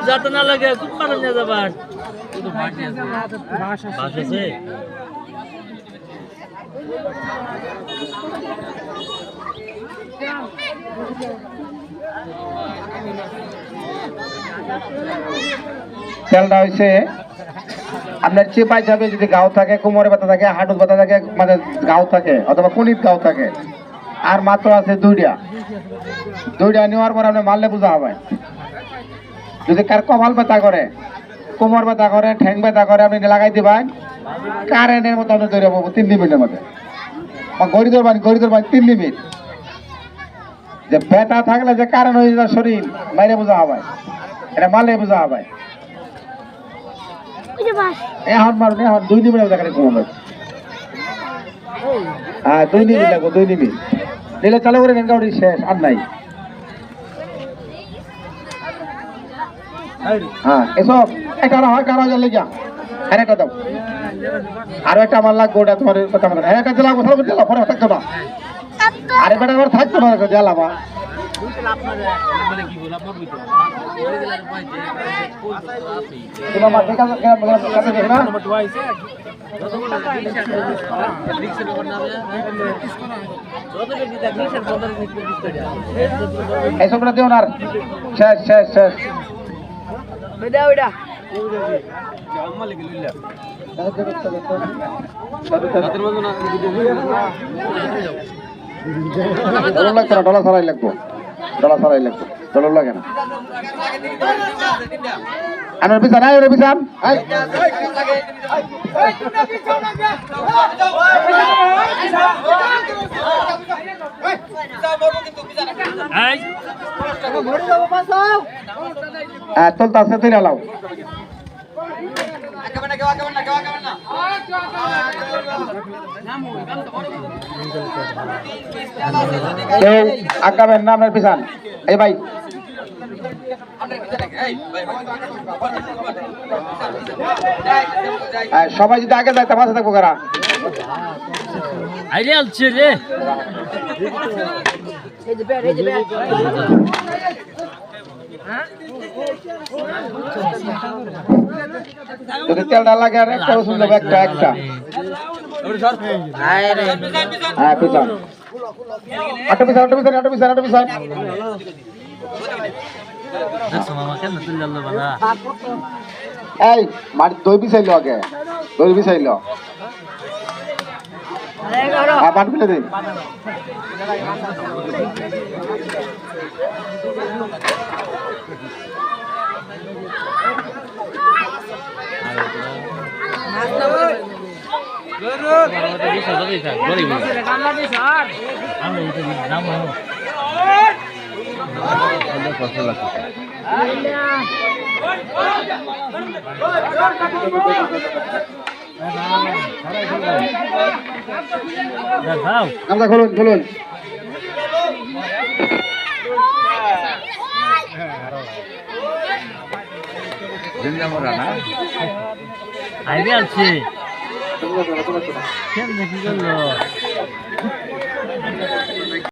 जाता ना लगे कुछ मालूम नहीं जबान भाषा से খেলটা হয়েছে আপনার চেপাই যাবে যদি গাও থাকে, কোমরে ব্যথা থাকে, হাঁটুর ব্যথা থাকে, মানে গাও থাকে অথবা কনির গাও থাকে, আর মাত্র আছে দুইটা নেওয়ার পর আপনি মারলে বোঝা হবে। যদি কার কপাল ব্যথা করে, কোমর ব্যথা করে, ঠ্যাং ব্যথা করে, আপনি লাগাই দিবেন কারেন্টের মতো আপনি তৈরি হবো 3 মিনিটের মধ্যে। গড়ি ধরবেন 3 মিনিট। যে ব্যথা থাকলে যে কারেন্ট হয়ে যায় শরীর বাইরে বোঝা হবে, এটা মারলে বোঝা হবে। এখন মারুন, এখন 2 মিনিট দেখালে কমাবে। হ্যাঁ 2 মিনিট লাগবো, 2 মিনিট দিলে চালু করে নেন, গাড়ি শেষ আর নাই। হ্যাঁ এসব একটা হয় কারো লেগে যা, হ্যাঁ একটা দাও, আরো একটা আমার লাগবে, ওটা তোমার কথা বলে, হ্যাঁ একটা লাগবো, সব দিলাম পরে থাকতো না, আরে বেটা আমার থাকতো না জ্বালাবা। এইসব না দিও না, শেষ শেষ শেষ। ডলা সারাই লাগবো, ডলার লাগে না। আমার পিছান আয়, ওরে পিছান চলতে আসছে, তুই নাও আগাবেন না আপনার পিছান। এই ভাই সবাই যদি আগে যায় তা পাশে থাকবো কারা আইলে আলছে রে যদি তেলটা লাগে আর একটা ওষুধ দেবো, একটা হ্যাঁ পিছান, আটো পিছান। এই মাটি দই পিছাইলো, আগে দই পিছাইলো, পাট ফেলে দিন। খুলুন আইডিয়া আছে কেন দেখি গেল